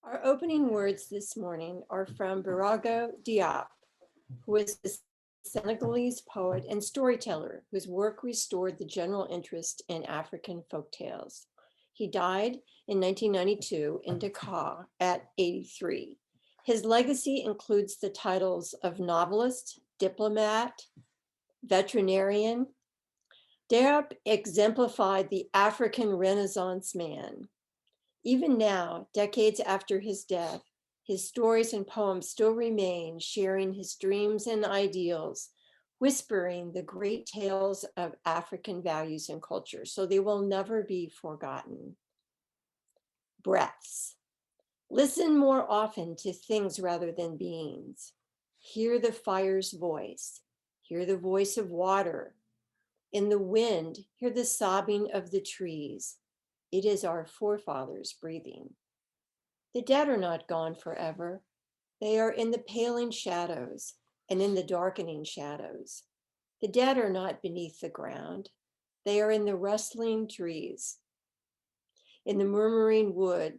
Our opening words this morning are from Barago Diop, who is the Senegalese poet and storyteller whose work restored the general interest in African folktales. He died in 1992 in Dakar at 83. His legacy includes the titles of novelist, diplomat, veterinarian. Diop exemplified the African Renaissance man. Even now, decades after his death, his stories and poems still remain, sharing his dreams and ideals, whispering the great tales of African values and culture, so they will never be forgotten. Breaths. Listen more often to things rather than beings. Hear the fire's voice. Hear the voice of water. In the wind, hear the sobbing of the trees. It is our forefathers breathing. The dead are not gone forever. They are in the paling shadows and in the darkening shadows. The dead are not beneath the ground. They are in the rustling trees, in the murmuring wood,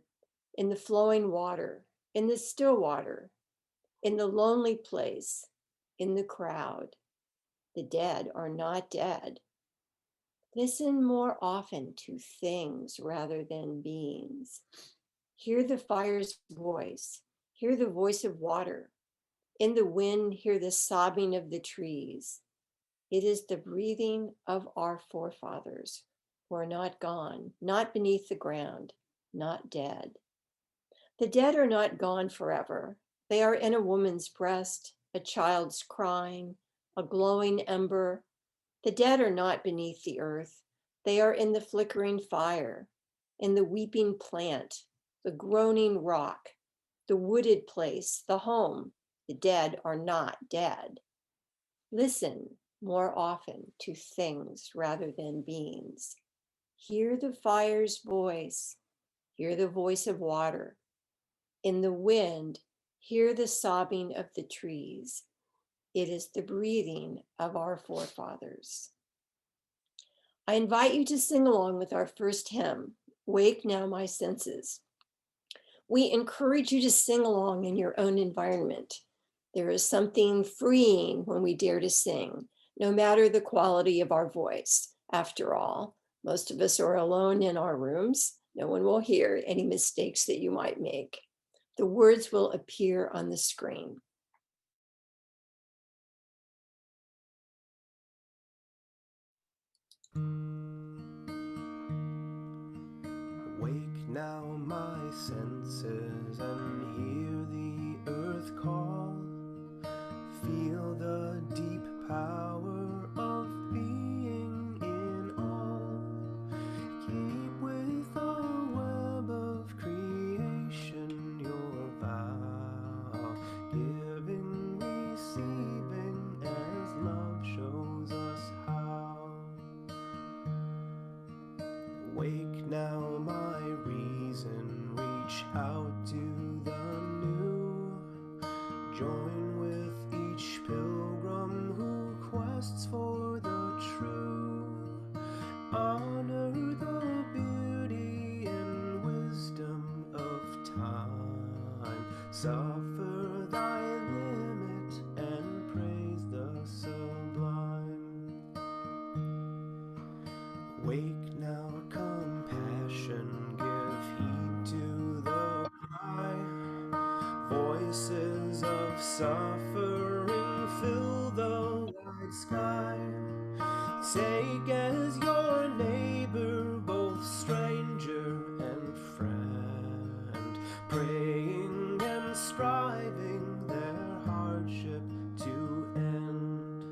in the flowing water, in the still water, in the lonely place, in the crowd. The dead are not dead. Listen more often to things rather than beings. Hear the fire's voice. Hear the voice of water. In the wind, hear the sobbing of the trees. It is the breathing of our forefathers who are not gone, not beneath the ground, not dead. The dead are not gone forever. They are in a woman's breast, a child's crying, a glowing ember. The dead are not beneath the earth. They are in the flickering fire, in the weeping plant, the groaning rock, the wooded place, the home. The dead are not dead. Listen more often to things rather than beings. Hear the fire's voice. Hear the voice of water. In the wind, hear the sobbing of the trees. It is the breathing of our forefathers. I invite you to sing along with our first hymn, Wake Now My Senses. We encourage you to sing along in your own environment. There is something freeing when we dare to sing, no matter the quality of our voice. After all, most of us are alone in our rooms. No one will hear any mistakes that you might make. The words will appear on the screen. Wake now my senses and hear the earth call. Feel the deep power of being in all. Keep with the web of creation your vow. Giving, receiving as love shows us how. Wake now my reason, reach out to the new. Join with each pilgrim who quests for the true. Honor the beauty and wisdom of time. Suffer thy limit and praise the sublime. Wake now compassion, give heed to the cry. Voices of suffering fill the wide sky. Take as your neighbor both stranger and friend, praying and striving their hardship to end.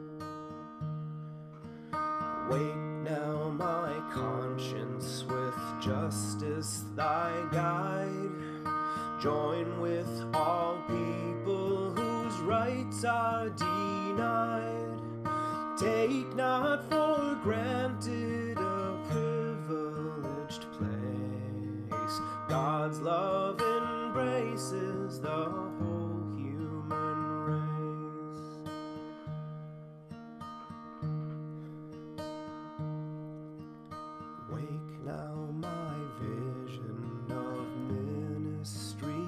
Wake now my conscience, with justice thy guide. Join with all people whose rights are denied. Take not for granted a privileged place. God's love embraces the whole human race. Wake now my vision of ministry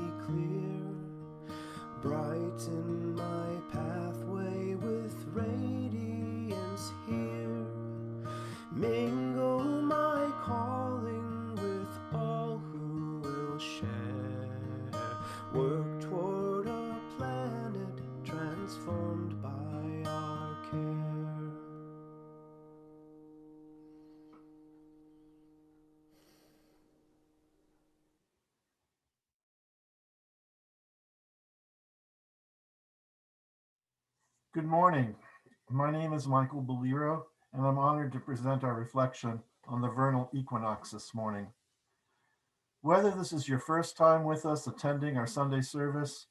Good morning. My name is Michael Boliro, and I'm honored to present our reflection on the vernal equinox this morning. Whether this is your first time with us attending our Sunday service,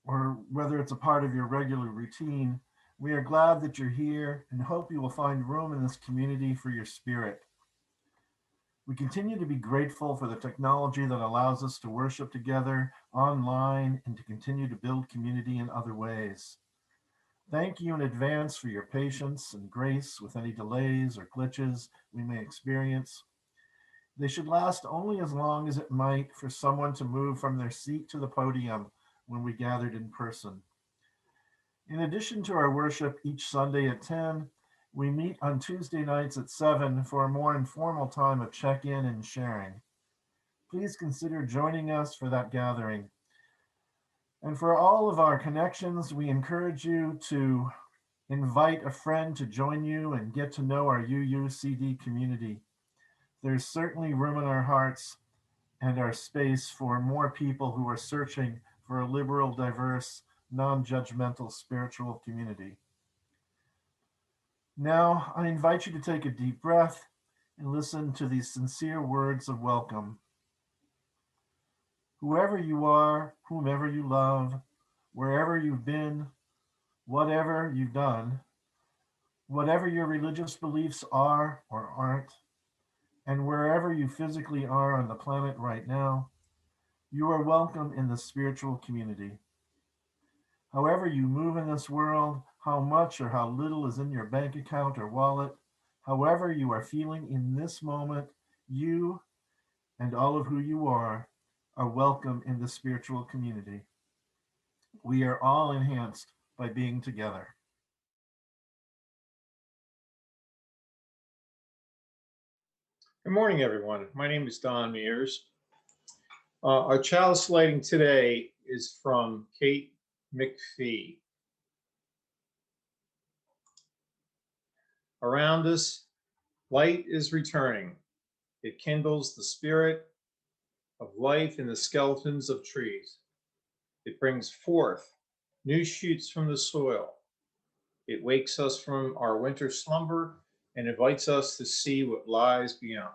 or whether it's a part of your regular routine, we are glad that you're here and hope you will find room in this community for your spirit. We continue to be grateful for the technology that allows us to worship together online and to continue to build community in other ways. Thank you in advance for your patience and grace with any delays or glitches we may experience. They should last only as long as it might for someone to move from their seat to the podium when we gathered in person. In addition to our worship each Sunday at 10, we meet on Tuesday nights at 7 for a more informal time of check-in and sharing. Please consider joining us for that gathering. And for all of our connections, we encourage you to invite a friend to join you and get to know our UUCD community. There's certainly room in our hearts and our space for more people who are searching for a liberal, diverse, non-judgmental spiritual community. Now, I invite you to take a deep breath and listen to these sincere words of welcome. Whoever you are, whomever you love, wherever you've been, whatever you've done, whatever your religious beliefs are or aren't, and wherever you physically are on the planet right now, you are welcome in the spiritual community. However you move in this world, how much or how little is in your bank account or wallet, however you are feeling in this moment, you and all of who you are welcome in the spiritual community. We are all enhanced by being together. Good morning, everyone. My name is Don Mears. Our chalice lighting today is from Kate McPhee. Around us, light is returning. It kindles the spirit of life in the skeletons of trees. It brings forth new shoots from the soil. It wakes us from our winter slumber and invites us to see what lies beyond.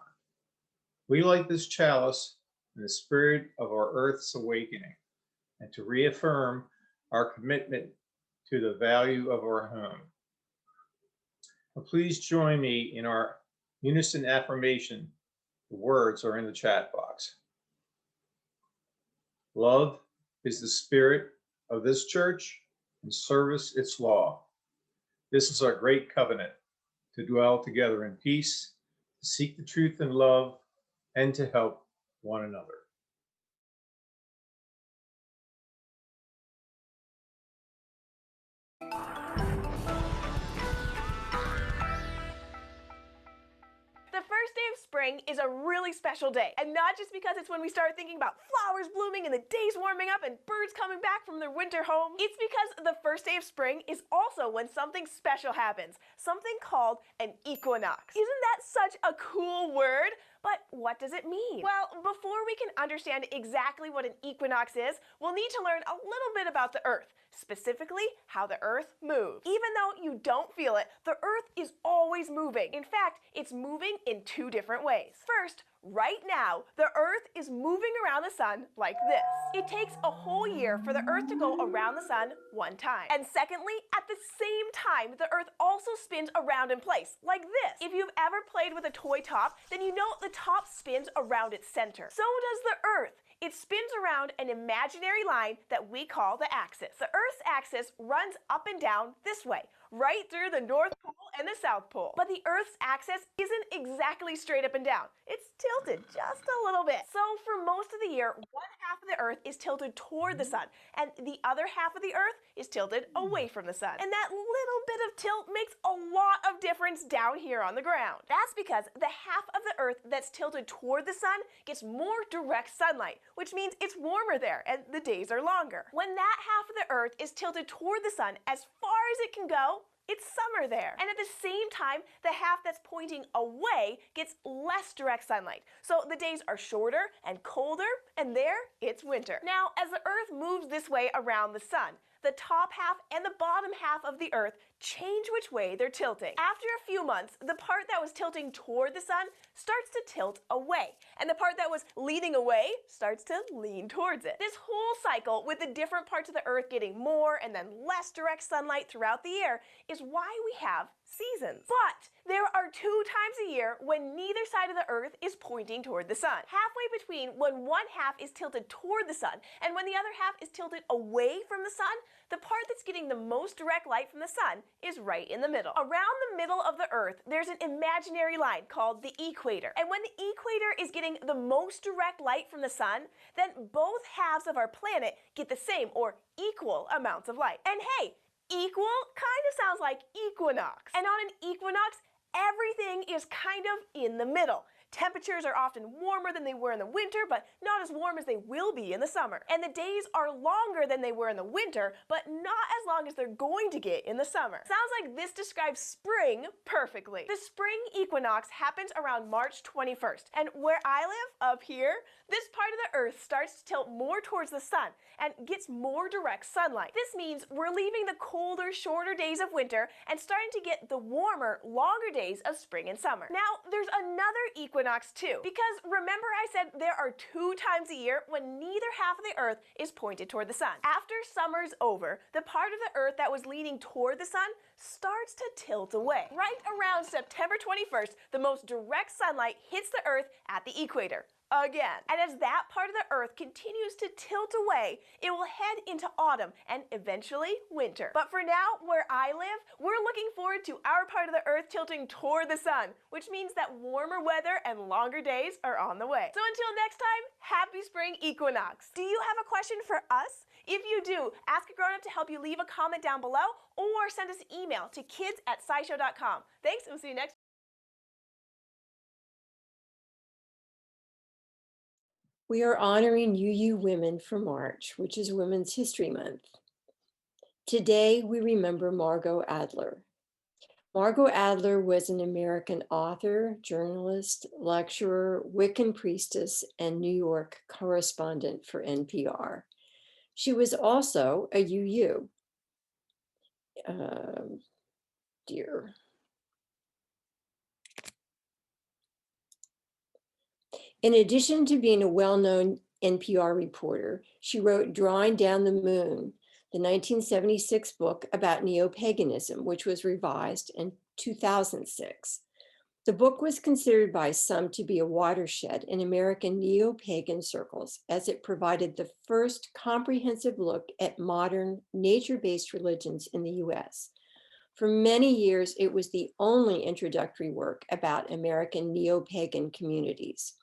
We light this chalice in the spirit of our Earth's awakening and to reaffirm our commitment to the value of our home. Now, please join me in our unison affirmation. The words are in the chat box. Love is the spirit of this church and service its law. This is our great covenant to dwell together in peace, to seek the truth in love, and to help one another. The first day of spring is a really special day, and not just because it's when we start thinking about flowers blooming and the days warming up and birds coming back from their winter home. It's because the first day of spring is also when something special happens, something called an equinox. Isn't that such a cool word? But what does it mean? Well, before we can understand exactly what an equinox is, we'll need to learn a little bit about the Earth, specifically how the Earth moves. Even though you don't feel it, the Earth is always moving. In fact, it's moving in two different ways. First, right now, the Earth is moving around the sun like this. It takes a whole year for the Earth to go around the sun one time. And secondly, at the same time, the Earth also spins around in place, like this. If you've ever played with a toy top, then you know the top spins around its center. So does the Earth. It spins around an imaginary line that we call the axis. The Earth's axis runs up and down this way, right through the North Pole and the South Pole. But the Earth's axis isn't exactly straight up and down. It's tilted just a little bit. So for most of the year, one half of the Earth is tilted toward the sun, and the other half of the Earth is tilted away from the sun. And that little bit of tilt makes a lot of difference down here on the ground. That's because the half of the Earth that's tilted toward the sun gets more direct sunlight, which means it's warmer there and the days are longer. When that half of the Earth is tilted toward the sun as far as it can go, it's summer there. And at the same time, the half that's pointing away gets less direct sunlight. So the days are shorter and colder, and there it's winter. Now, as the Earth moves this way around the sun, the top half and the bottom half of the Earth change which way they're tilting. After a few months, the part that was tilting toward the sun starts to tilt away, and the part that was leaning away starts to lean towards it. This whole cycle, with the different parts of the Earth getting more and then less direct sunlight throughout the year, is why we have seasons. But there are 2 times a year when neither side of the Earth is pointing toward the sun. Halfway between when one half is tilted toward the sun and when the other half is tilted away from the sun, the part that's getting the most direct light from the sun is right in the middle. Around the middle of the Earth, there's an imaginary line called the equator. And when the equator is getting the most direct light from the sun, then both halves of our planet get the same or equal amounts of light. And hey, equal kind of sounds like equinox. And on an equinox, everything is kind of in the middle. Temperatures are often warmer than they were in the winter, but not as warm as they will be in the summer. And the days are longer than they were in the winter, but not as long as they're going to get in the summer. Sounds like this describes spring perfectly. The spring equinox happens around March 21st, and where I live, up here, this part of the Earth starts to tilt more towards the sun and gets more direct sunlight. This means we're leaving the colder, shorter days of winter and starting to get the warmer, longer days of spring and summer. Now, there's another equinox too, because remember I said there are 2 times a year when neither half of the Earth is pointed toward the sun. After summer's over, the part of the Earth that was leaning toward the sun starts to tilt away. Right around September 21st, the most direct sunlight hits the Earth at the equator. Again. And as that part of the Earth continues to tilt away, it will head into autumn and eventually winter. But for now, where I live, we're looking forward to our part of the Earth tilting toward the sun, which means that warmer weather and longer days are on the way. So until next time, happy spring equinox. Do you have a question for us? If you do, ask a grown-up to help you leave a comment down below or send us an email to kids@scishow.com. Thanks, and we'll see you next time. We are honoring UU Women for March, which is Women's History Month. Today, we remember Margot Adler. Margot Adler was an American author, journalist, lecturer, Wiccan priestess, and New York correspondent for NPR. She was also a UU. In addition to being a well-known NPR reporter, she wrote Drawing Down the Moon, the 1976 book about neo-paganism, which was revised in 2006. The book was considered by some to be a watershed in American neo-pagan circles, as it provided the first comprehensive look at modern nature-based religions in the US. For many years, it was the only introductory work about American neo-pagan communities.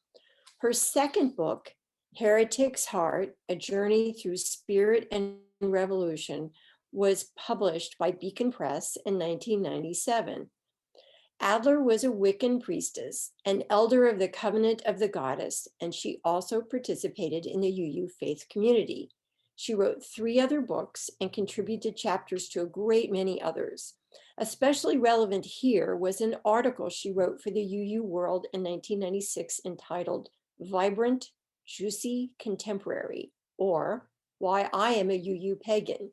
Her second book, Heretic's Heart, A Journey Through Spirit and Revolution, was published by Beacon Press in 1997. Adler was a Wiccan priestess, an elder of the Covenant of the Goddess, and she also participated in the UU faith community. She wrote 3 other books and contributed chapters to a great many others. Especially relevant here was an article she wrote for the UU World in 1996 entitled Vibrant, Juicy Contemporary, or Why I Am a UU Pagan.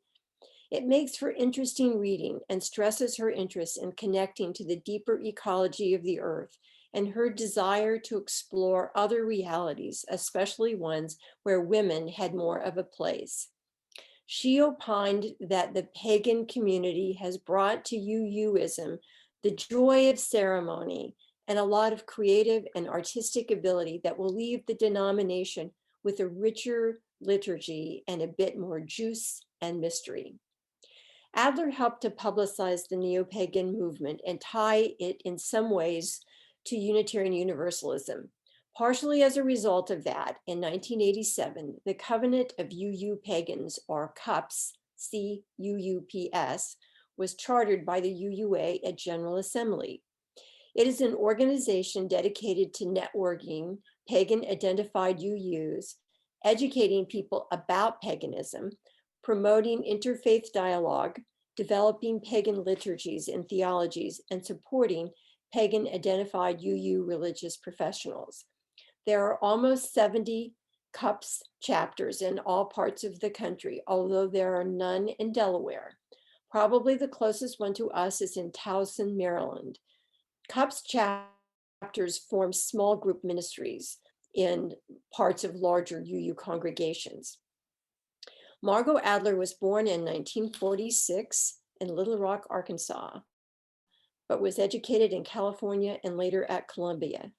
It makes for interesting reading and stresses her interest in connecting to the deeper ecology of the Earth and her desire to explore other realities, especially ones where women had more of a place. She opined that the pagan community has brought to UUism the joy of ceremony and a lot of creative and artistic ability that will leave the denomination with a richer liturgy and a bit more juice and mystery. Adler helped to publicize the neo-pagan movement and tie it in some ways to Unitarian Universalism. Partially as a result of that, in 1987, the Covenant of UU Pagans, or CUPS, C-U-U-P-S, was chartered by the UUA at General Assembly. It is an organization dedicated to networking pagan-identified UUs, educating people about paganism, promoting interfaith dialogue, developing pagan liturgies and theologies, and supporting pagan-identified UU religious professionals. There are almost 70 CUPS chapters in all parts of the country, although there are none in Delaware. Probably the closest one to us is in Towson, Maryland. CUPS chapters form small group ministries in parts of larger UU congregations. Margot Adler was born in 1946 in Little Rock, Arkansas, but was educated in California and later at Columbia.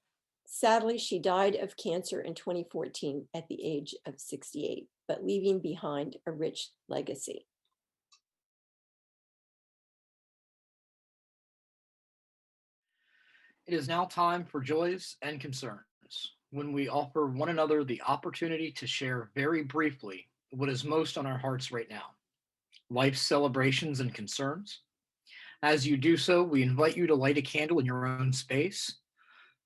Sadly, she died of cancer in 2014 at the age of 68, but leaving behind a rich legacy. It is now time for joys and concerns, when we offer one another the opportunity to share very briefly what is most on our hearts right now, life's celebrations and concerns. As you do so, we invite you to light a candle in your own space.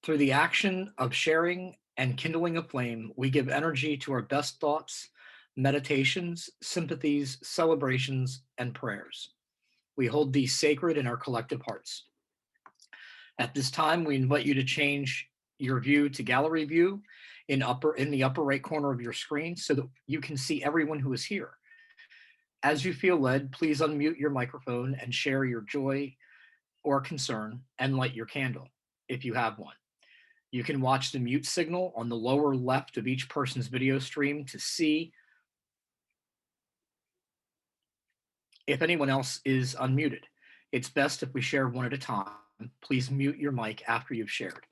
Through the action of sharing and kindling a flame, we give energy to our best thoughts, meditations, sympathies, celebrations, and prayers. We hold these sacred in our collective hearts. At this time, we invite you to change your view to gallery view in the upper right corner of your screen so that you can see everyone who is here. As you feel led, please unmute your microphone and share your joy or concern and light your candle if you have one. You can watch the mute signal on the lower left of each person's video stream to see if anyone else is unmuted. It's best if we share one at a time. Please mute your mic after you've shared.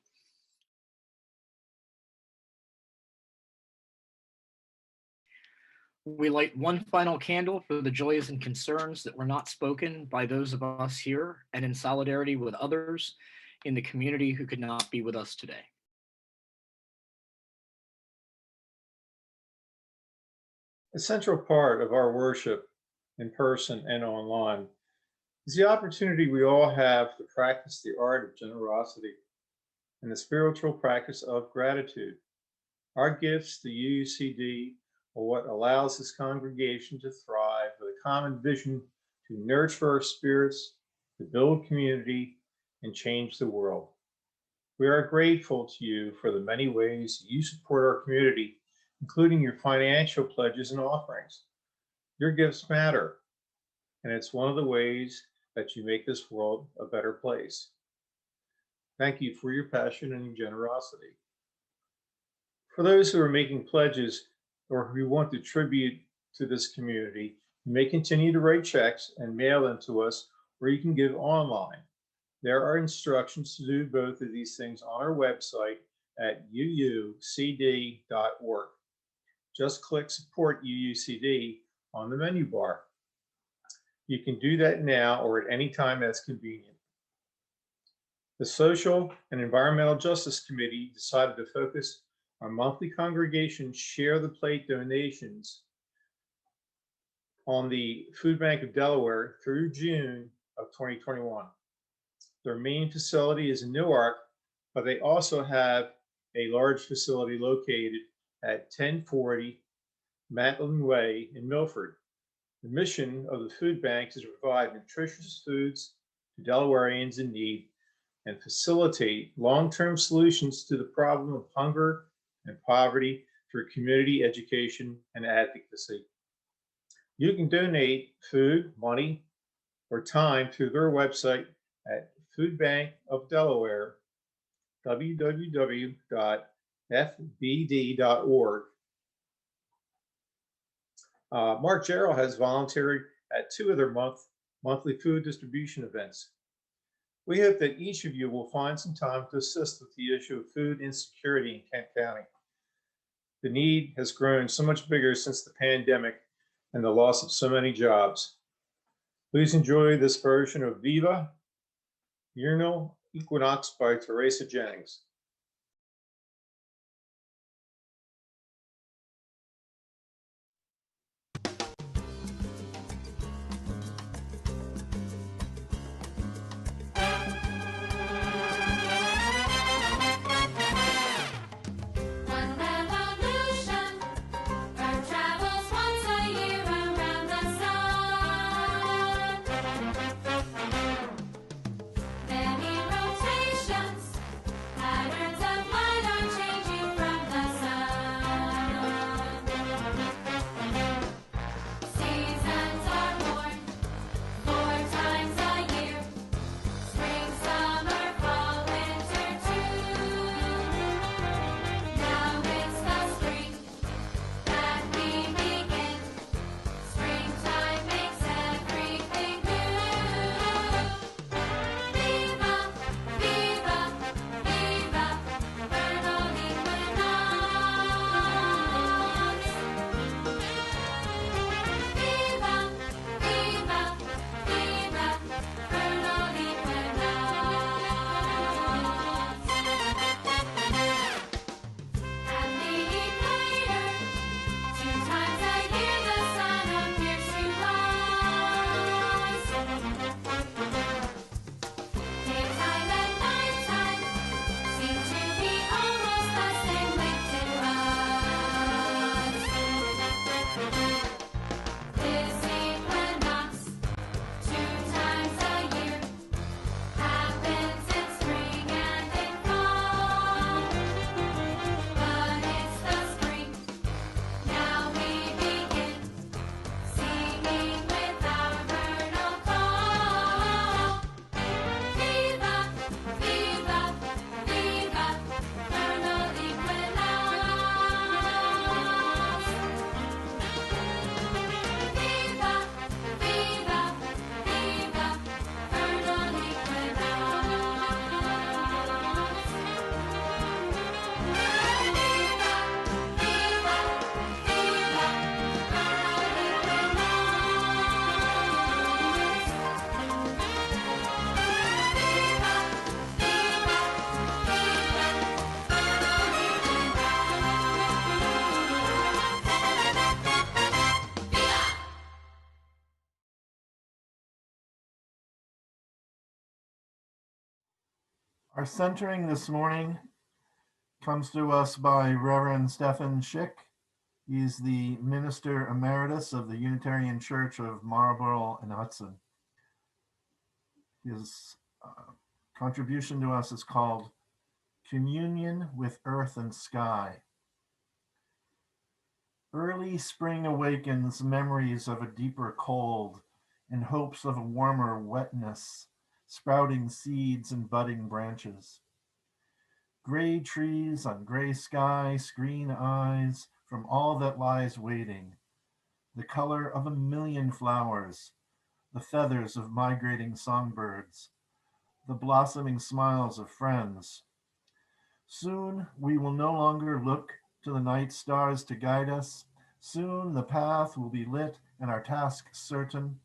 We light one final candle for the joys and concerns that were not spoken by those of us here and in solidarity with others in the community who could not be with us today. A central part of our worship in person and online is the opportunity we all have to practice the art of generosity and the spiritual practice of gratitude. Our gifts, the UUCD, are what allows this congregation to thrive with a common vision to nurture our spirits, to build community, and change the world. We are grateful to you for the many ways you support our community, including your financial pledges and offerings. Your gifts matter, and it's one of the ways that you make this world a better place. Thank you for your passion and your generosity. For those who are making pledges or who want to contribute to this community, you may continue to write checks and mail them to us, or you can give online. There are instructions to do both of these things on our website at uucd.org. Just click Support UUCD on the menu bar. You can do that now or at any time that's convenient. The Social and Environmental Justice Committee decided to focus our monthly congregation Share the Plate donations on the Food Bank of Delaware through June of 2021. Their main facility is in Newark, but they also have a large facility located at 1040 Matlin Way in Milford. The mission of the food banks is to provide nutritious foods to Delawareans in need and facilitate long-term solutions to the problem of hunger and poverty through community education and advocacy. You can donate food, money, or time through their website at Food Bank of Delaware, www.fbd.org. Mark Jarrell has volunteered at 2 of their monthly food distribution events. We hope that each of you will find some time to assist with the issue of food insecurity in Kent County. The need has grown so much bigger since the pandemic and the loss of so many jobs. Please enjoy this version of Viva Vernal Equinox by Teresa Jennings. Many rotations had Our centering this morning comes to us by Reverend Stephen Schick. He's the Minister Emeritus of the Unitarian Church of Marlborough and Hudson. His contribution to us is called Communion with Earth and Sky. Early spring awakens memories of a deeper cold and hopes of a warmer wetness, sprouting seeds and budding branches. Gray trees on gray sky screen eyes from all that lies waiting, the color of a million flowers, the feathers of migrating songbirds, the blossoming smiles of friends. Soon we will no longer look to the night stars to guide us. Soon the path will be lit and our task certain.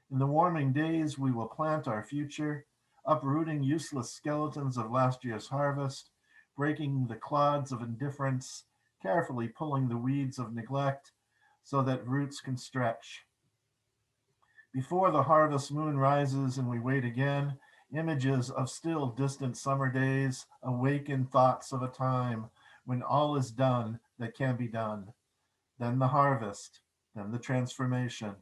In the warming days we will plant our future, uprooting useless skeletons of last year's harvest, breaking the clods of indifference, carefully pulling the weeds of neglect so that roots can stretch. Before the harvest moon rises and we wait again, images of still distant summer days awaken thoughts of a time when all is done that can be done. Then the harvest, then the transformation,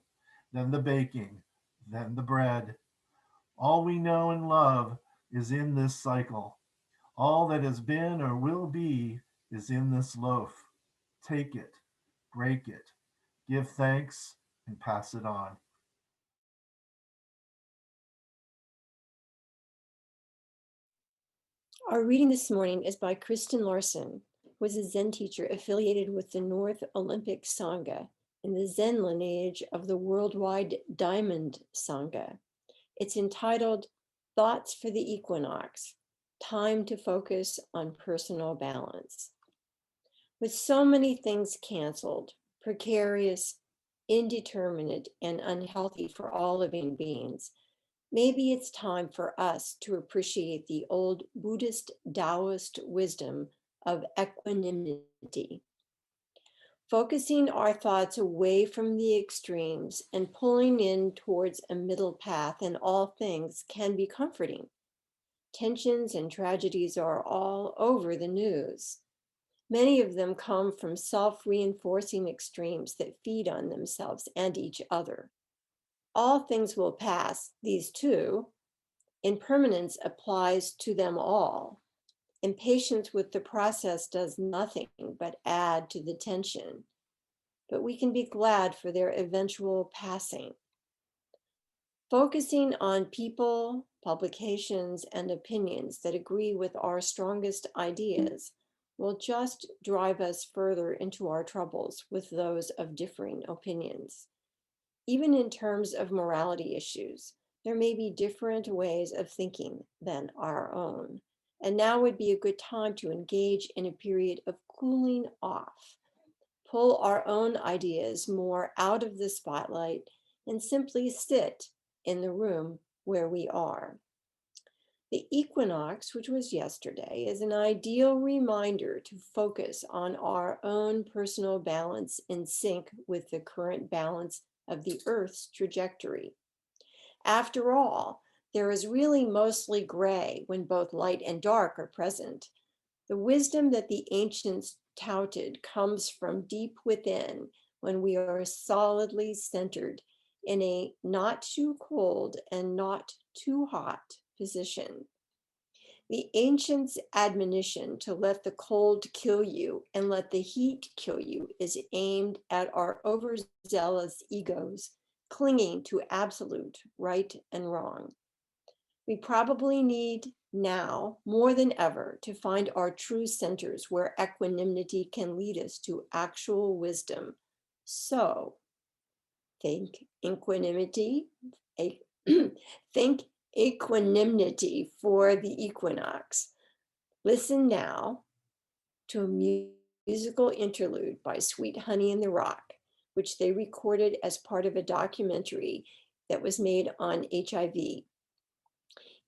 then the baking, then the bread. All we know and love is in this cycle. All that has been or will be is in this loaf. Take it, break it, give thanks, and pass it on. Our reading this morning is by Kristen Larson, who was a Zen teacher affiliated with the North Olympic Sangha in the Zen lineage of the worldwide Diamond Sangha. It's entitled Thoughts for the Equinox, Time to Focus on Personal Balance. With so many things canceled, precarious, indeterminate, and unhealthy for all living beings, maybe it's time for us to appreciate the old Buddhist Taoist wisdom of equanimity. Focusing our thoughts away from the extremes and pulling in towards a middle path in all things can be comforting. Tensions and tragedies are all over the news. Many of them come from self-reinforcing extremes that feed on themselves and each other. All things will pass, these too. Impermanence applies to them all. Impatience with the process does nothing but add to the tension. But we can be glad for their eventual passing. Focusing on people, publications, and opinions that agree with our strongest ideas will just drive us further into our troubles with those of differing opinions. Even in terms of morality issues, there may be different ways of thinking than our own. And now would be a good time to engage in a period of cooling off, pull our own ideas more out of the spotlight, and simply sit in the room where we are. The equinox, which was yesterday, is an ideal reminder to focus on our own personal balance in sync with the current balance of the Earth's trajectory. After all, there is really mostly gray when both light and dark are present. The wisdom that the ancients touted comes from deep within when we are solidly centered in a not too cold and not too hot position. The ancients' admonition to let the cold kill you and let the heat kill you is aimed at our overzealous egos clinging to absolute right and wrong. We probably need now more than ever to find our true centers where equanimity can lead us to actual wisdom. So think equanimity, think equanimity for the equinox. Listen now to a musical interlude by Sweet Honey in the Rock, which they recorded as part of a documentary that was made on HIV.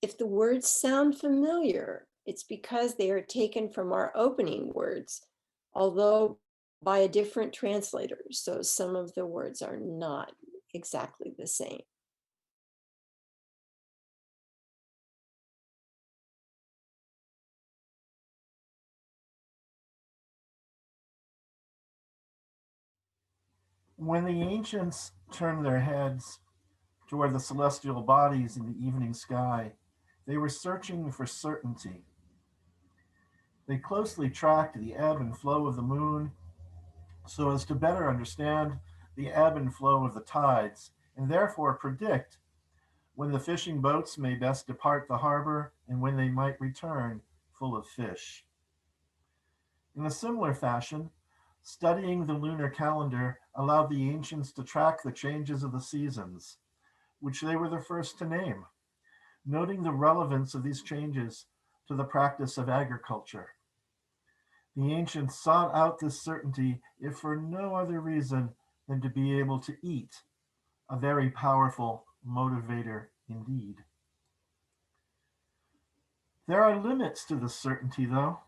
If the words sound familiar, it's because they are taken from our opening words, although by a different translator, so some of the words are not exactly the same. When the ancients turned their heads toward the celestial bodies in the evening sky, they were searching for certainty. They closely tracked the ebb and flow of the moon so as to better understand the ebb and flow of the tides, and therefore predict when the fishing boats may best depart the harbor and when they might return full of fish. In a similar fashion, studying the lunar calendar allowed the ancients to track the changes of the seasons, which they were the first to name, noting the relevance of these changes to the practice of agriculture. The ancients sought out this certainty if for no other reason than to be able to eat, a very powerful motivator indeed. There are limits to this certainty, though.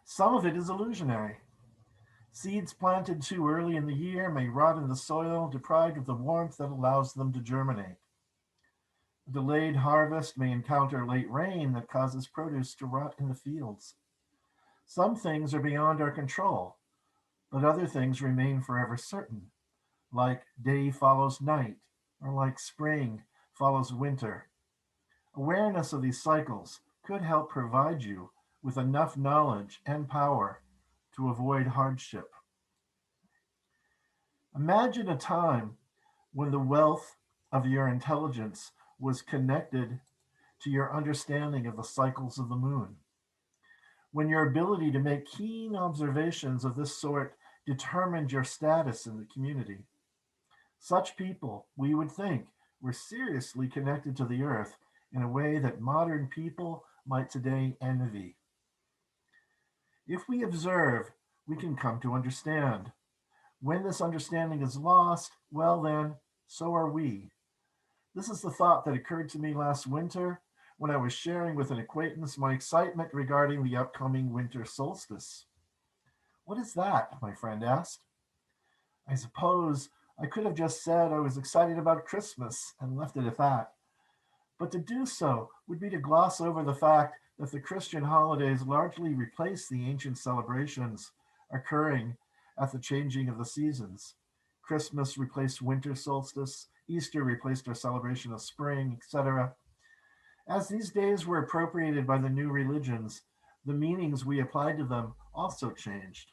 Some of it is illusionary. Seeds planted too early in the year may rot in the soil, deprived of the warmth that allows them to germinate. A delayed harvest may encounter late rain that causes produce to rot in the fields. Some things are beyond our control, but other things remain forever certain, like day follows night, or like spring follows winter. Awareness of these cycles could help provide you with enough knowledge and power to avoid hardship. Imagine a time when the wealth of your intelligence was connected to your understanding of the cycles of the moon, when your ability to make keen observations of this sort determined your status in the community. Such people, we would think, were seriously connected to the earth in a way that modern people might today envy. If we observe, we can come to understand. When this understanding is lost, well then, so are we. This is the thought that occurred to me last winter when I was sharing with an acquaintance my excitement regarding the upcoming winter solstice. What is that? My friend asked. I suppose I could have just said I was excited about Christmas and left it at that. But to do so would be to gloss over the fact that the Christian holidays largely replace the ancient celebrations occurring at the changing of the seasons. Christmas replaced winter solstice, Easter replaced our celebration of spring, etc. As these days were appropriated by the new religions, the meanings we applied to them also changed.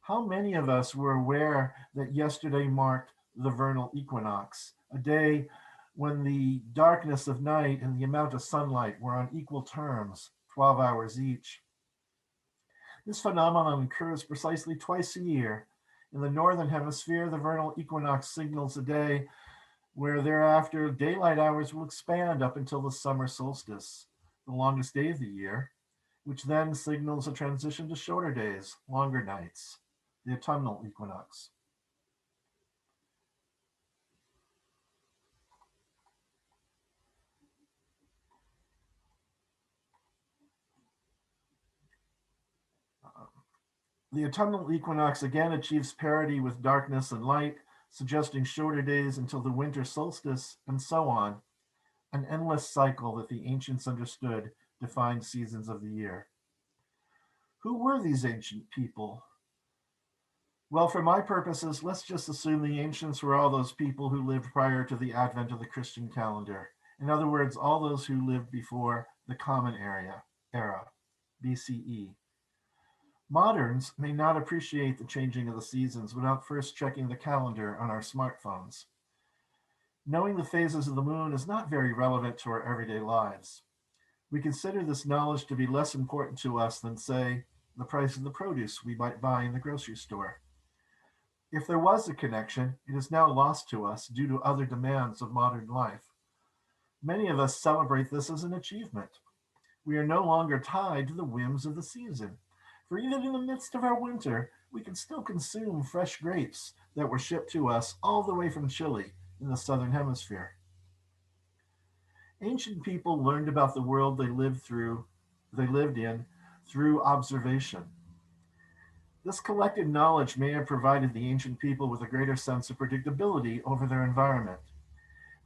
How many of us were aware that yesterday marked the vernal equinox, a day when the darkness of night and the amount of sunlight were on equal terms, 12 hours each? This phenomenon occurs precisely twice a year. In the northern hemisphere, the vernal equinox signals a day where thereafter daylight hours will expand up until the summer solstice, the longest day of the year, which then signals a transition to shorter days, longer nights, the autumnal equinox. The autumnal equinox again achieves parity with darkness and light, suggesting shorter days until the winter solstice, and so on, an endless cycle that the ancients understood defined seasons of the year. Who were these ancient people? Well, for my purposes, let's just assume the ancients were all those people who lived prior to the advent of the Christian calendar. In other words, all those who lived before the Common Era, BCE. Moderns may not appreciate the changing of the seasons without first checking the calendar on our smartphones. Knowing the phases of the moon is not very relevant to our everyday lives. We consider this knowledge to be less important to us than, say, the price of the produce we might buy in the grocery store. If there was a connection, it is now lost to us due to other demands of modern life. Many of us celebrate this as an achievement. We are no longer tied to the whims of the season. For even in the midst of our winter, we can still consume fresh grapes that were shipped to us all the way from Chile in the southern hemisphere. Ancient people learned about the world they lived in through observation. This collected knowledge may have provided the ancient people with a greater sense of predictability over their environment.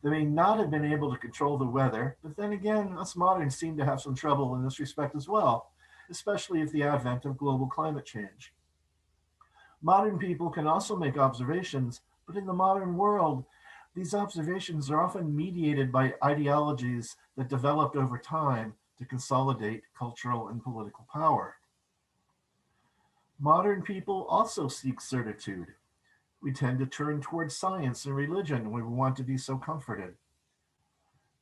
They may not have been able to control the weather, but then again, us moderns seem to have some trouble in this respect as well, especially with the advent of global climate change. Modern people can also make observations, but in the modern world, these observations are often mediated by ideologies that developed over time to consolidate cultural and political power. Modern people also seek certitude. We tend to turn towards science and religion when we want to be so comforted.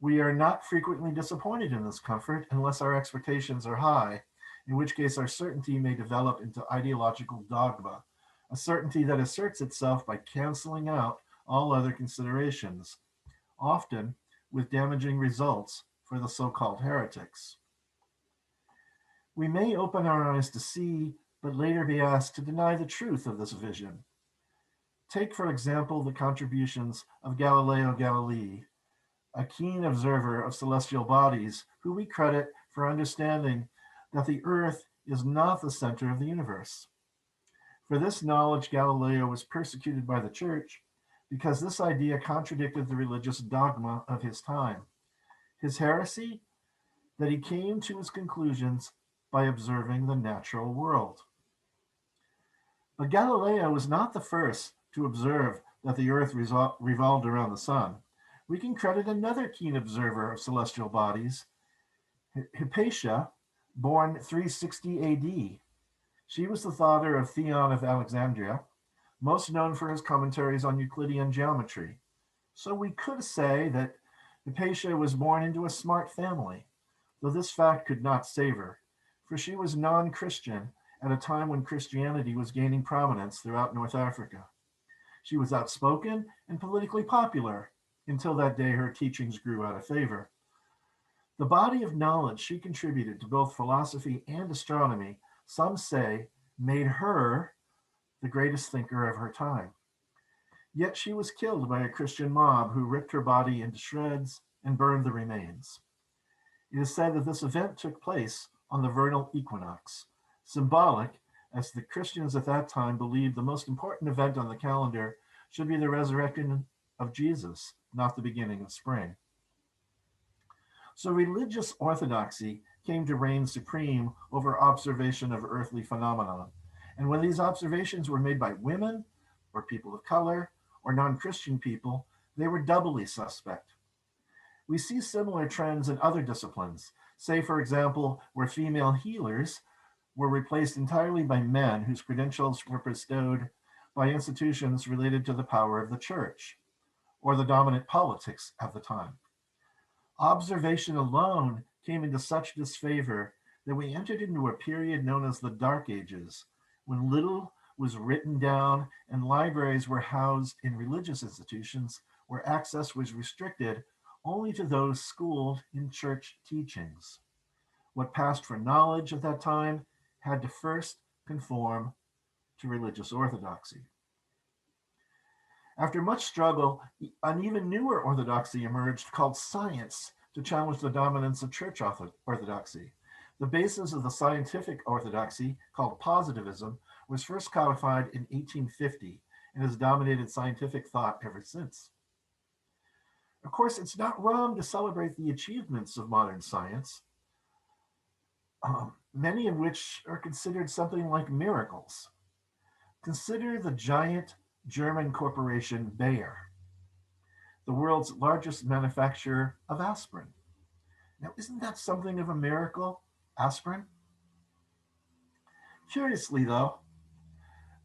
We are not frequently disappointed in this comfort unless our expectations are high, in which case our certainty may develop into ideological dogma, a certainty that asserts itself by canceling out all other considerations, often with damaging results for the so-called heretics. We may open our eyes to see, but later be asked to deny the truth of this vision. Take, for example, the contributions of Galileo Galilei, a keen observer of celestial bodies who we credit for understanding that the Earth is not the center of the universe. For this knowledge, Galileo was persecuted by the church because this idea contradicted the religious dogma of his time. His heresy? That he came to his conclusions by observing the natural world. But Galileo was not the first to observe that the Earth revolved around the sun. We can credit another keen observer of celestial bodies, Hypatia, born 360 AD. She was the daughter of Theon of Alexandria, most known for his commentaries on Euclidean geometry. So we could say that Hypatia was born into a smart family, though this fact could not save her, for she was non-Christian at a time when Christianity was gaining prominence throughout North Africa. She was outspoken and politically popular until that day her teachings grew out of favor. The body of knowledge she contributed to both philosophy and astronomy, some say, made her the greatest thinker of her time. Yet she was killed by a Christian mob who ripped her body into shreds and burned the remains. It is said that this event took place on the Vernal Equinox, symbolic as the Christians at that time believed the most important event on the calendar should be the resurrection of Jesus, not the beginning of spring. So religious orthodoxy came to reign supreme over observation of earthly phenomena. And when these observations were made by women, or people of color, or non-Christian people, they were doubly suspect. We see similar trends in other disciplines. Say, for example, where female healers were replaced entirely by men whose credentials were bestowed by institutions related to the power of the church or the dominant politics of the time. Observation alone came into such disfavor that we entered into a period known as the Dark Ages, when little was written down and libraries were housed in religious institutions where access was restricted only to those schooled in church teachings. What passed for knowledge at that time had to first conform to religious orthodoxy. After much struggle, an even newer orthodoxy emerged called science to challenge the dominance of church orthodoxy. The basis of the scientific orthodoxy, called positivism, was first codified in 1850 and has dominated scientific thought ever since. Of course, it's not wrong to celebrate the achievements of modern science, many of which are considered something like miracles. Consider the giant German corporation Bayer, the world's largest manufacturer of aspirin. Now, isn't that something of a miracle, aspirin? Curiously, though,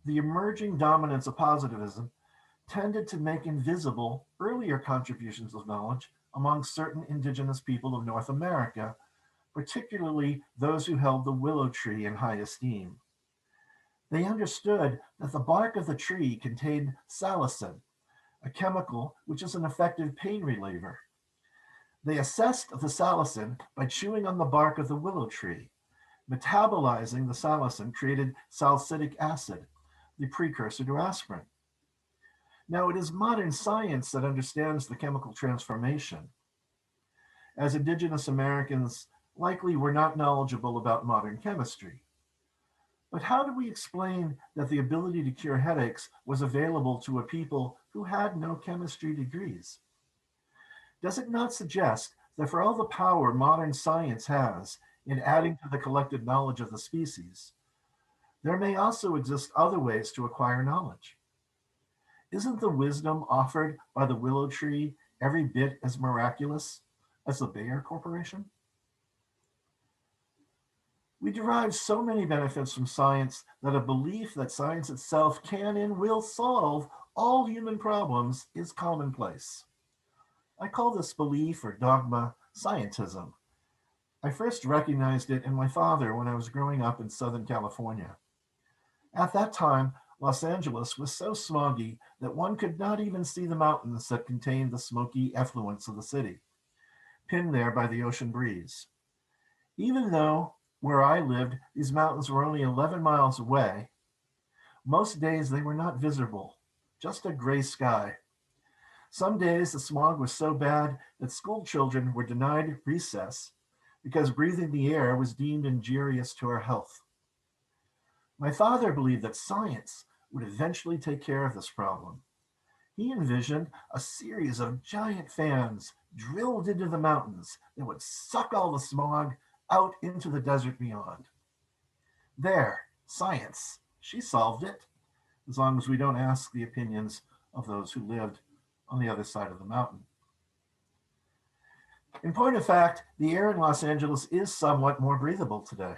the emerging dominance of positivism tended to make invisible earlier contributions of knowledge among certain indigenous people of North America, particularly those who held the willow tree in high esteem. They understood that the bark of the tree contained salicin, a chemical which is an effective pain reliever. They assessed the salicin by chewing on the bark of the willow tree. Metabolizing the salicin created salicylic acid, the precursor to aspirin. Now, it is modern science that understands the chemical transformation. As indigenous Americans likely were not knowledgeable about modern chemistry. But how do we explain that the ability to cure headaches was available to a people who had no chemistry degrees? Does it not suggest that for all the power modern science has in adding to the collective knowledge of the species, There may also exist other ways to acquire knowledge. Isn't the wisdom offered by the willow tree every bit as miraculous as the Bayer Corporation? We derive so many benefits from science that a belief that science itself can and will solve all human problems is commonplace. I call this belief or dogma scientism. I first recognized it in my father when I was growing up in Southern California. At that time, Los Angeles was so smoggy that one could not even see the mountains that contained the smoky effluence of the city, pinned there by the ocean breeze. Even though where I lived, these mountains were only 11 miles away, most days they were not visible, just a gray sky. Some days the smog was so bad that school children were denied recess because breathing the air was deemed injurious to our health. My father believed that science would eventually take care of this problem. He envisioned a series of giant fans drilled into the mountains that would suck all the smog out into the desert beyond. There, science, she solved it, as long as we don't ask the opinions of those who lived on the other side of the mountain. In point of fact, the air in Los Angeles is somewhat more breathable today.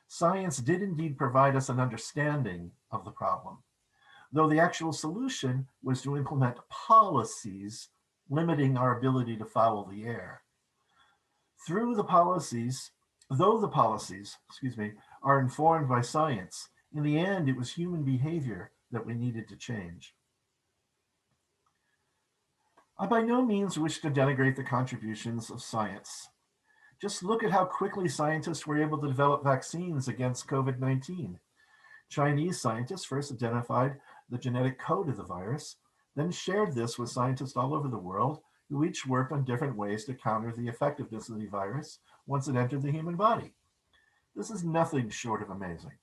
Science did indeed provide us an understanding of the problem, though the actual solution was to implement policies limiting our ability to foul the air. Though the policies, are informed by science, in the end, it was human behavior that we needed to change. I by no means wish to denigrate the contributions of science. Just look at how quickly scientists were able to develop vaccines against COVID-19. Chinese scientists first identified the genetic code of the virus, then shared this with scientists all over the world who each worked on different ways to counter the effectiveness of the virus once it entered the human body. This is nothing short of amazing.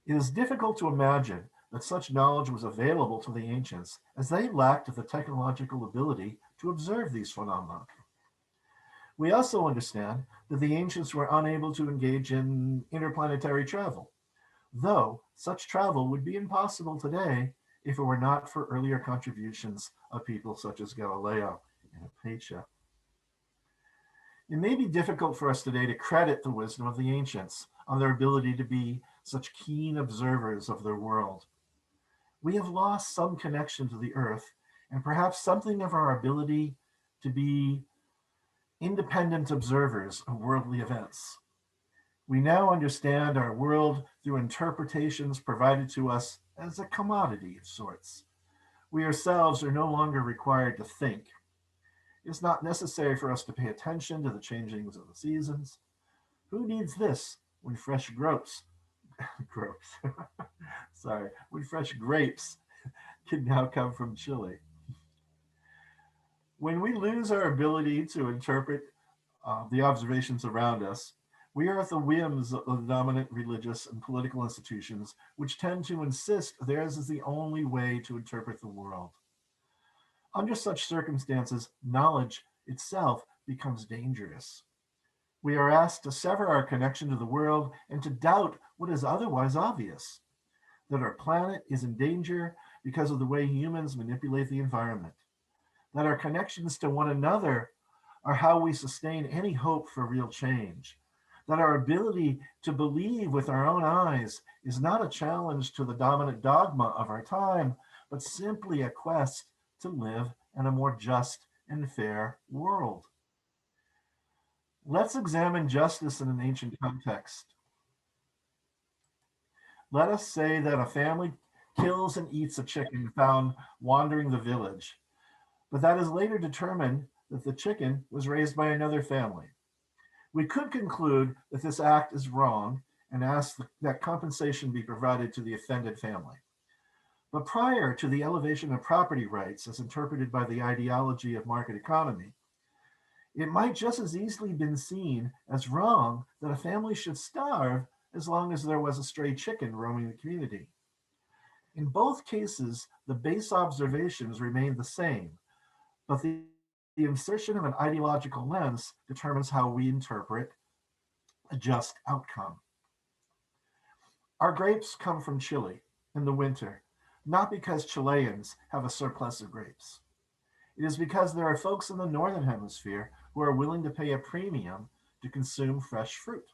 It is difficult to imagine that such knowledge was available to the ancients, as they lacked the technological ability to observe these phenomena. We also understand that the ancients were unable to engage in interplanetary travel, though such travel would be impossible today if it were not for earlier contributions of people such as Galileo and Hypatia. It may be difficult for us today to credit the wisdom of the ancients on their ability to be such keen observers of their world. We have lost some connection to the earth and perhaps something of our ability to be independent observers of worldly events. We now understand our world through interpretations provided to us as a commodity of sorts. We ourselves are no longer required to think. It's not necessary for us to pay attention to the changings of the seasons. Who needs this when fresh grapes when fresh grapes can now come from Chile? When we lose our ability to interpret the observations around us, we are at the whims of the dominant religious and political institutions, which tend to insist theirs is the only way to interpret the world. Under such circumstances, knowledge itself becomes dangerous. We are asked to sever our connection to the world and to doubt what is otherwise obvious, that our planet is in danger because of the way humans manipulate the environment, that our connections to one another are how we sustain any hope for real change, that our ability to believe with our own eyes is not a challenge to the dominant dogma of our time, but simply a quest to live in a more just and fair world. Let's examine justice in an ancient context. Let us say that a family kills and eats a chicken found wandering the village, but that is later determined that the chicken was raised by another family. We could conclude that this act is wrong and ask that compensation be provided to the offended family. But prior to the elevation of property rights as interpreted by the ideology of market economy, it might just as easily been seen as wrong that a family should starve as long as there was a stray chicken roaming the community. In both cases, the base observations remain the same, but the insertion of an ideological lens determines how we interpret a just outcome. Our grapes come from Chile in the winter, not because Chileans have a surplus of grapes. It is because there are folks in the northern hemisphere who are willing to pay a premium to consume fresh fruit.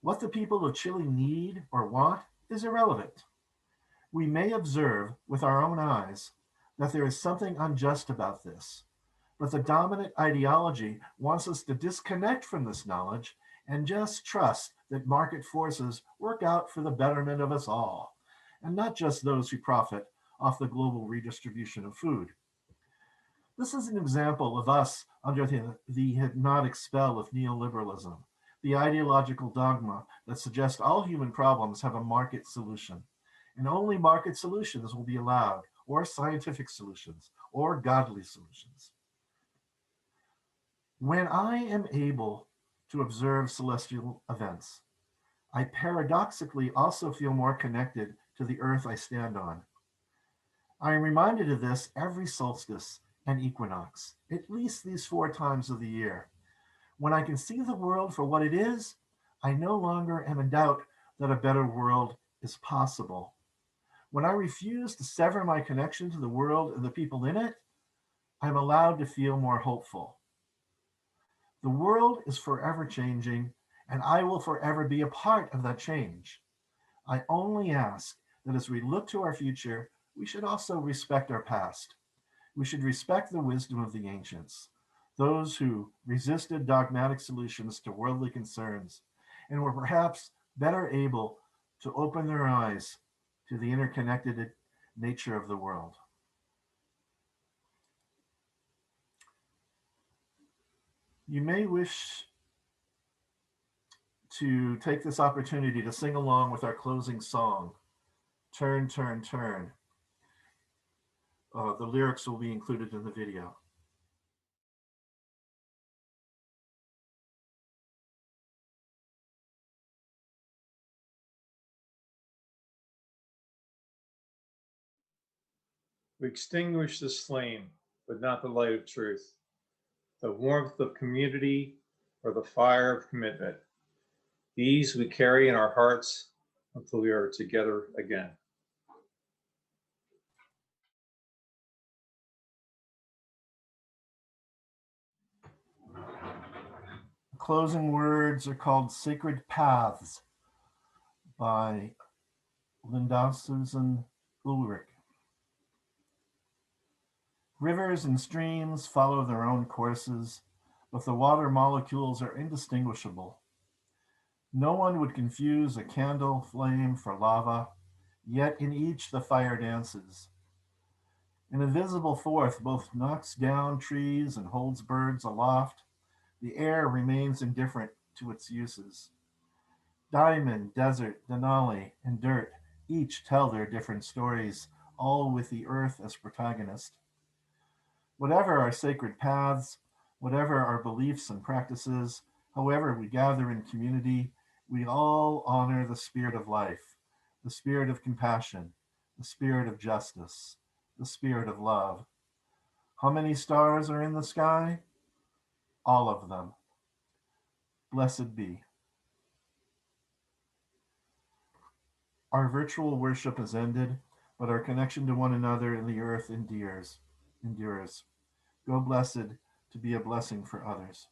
What the people of Chile need or want is irrelevant. We may observe with our own eyes that there is something unjust about this, but the dominant ideology wants us to disconnect from this knowledge and just trust that market forces work out for the betterment of us all, and not just those who profit off the global redistribution of food. This is an example of us under the hypnotic spell of neoliberalism, the ideological dogma that suggests all human problems have a market solution, and only market solutions will be allowed, or scientific solutions, or godly solutions. When I am able to observe celestial events, I paradoxically also feel more connected to the earth I stand on. I am reminded of this every solstice and equinox, at least these 4 times of the year. When I can see the world for what it is, I no longer am in doubt that a better world is possible. When I refuse to sever my connection to the world and the people in it, I'm allowed to feel more hopeful. The world is forever changing, and I will forever be a part of that change. I only ask that as we look to our future, we should also respect our past. We should respect the wisdom of the ancients, those who resisted dogmatic solutions to worldly concerns and were perhaps better able to open their eyes to the interconnected nature of the world. You may wish to take this opportunity to sing along with our closing song, Turn, Turn, Turn. The lyrics will be included in the video. We extinguish this flame, but not the light of truth, the warmth of community, or the fire of commitment. These we carry in our hearts until we are together again. Closing words are called Sacred Paths by Linda Susan Ulrich. Rivers and streams follow their own courses, but the water molecules are indistinguishable. No one would confuse a candle flame for lava, yet in each the fire dances. An invisible force both knocks down trees and holds birds aloft. The air remains indifferent to its uses. Diamond, desert, Denali, and dirt each tell their different stories, all with the earth as protagonist. Whatever our sacred paths, whatever our beliefs and practices, however we gather in community, we all honor the spirit of life, the spirit of compassion, the spirit of justice, the spirit of love. How many stars are in the sky? All of them. Blessed be. Our virtual worship is ended, but our connection to one another and the earth endures. Go blessed to be a blessing for others.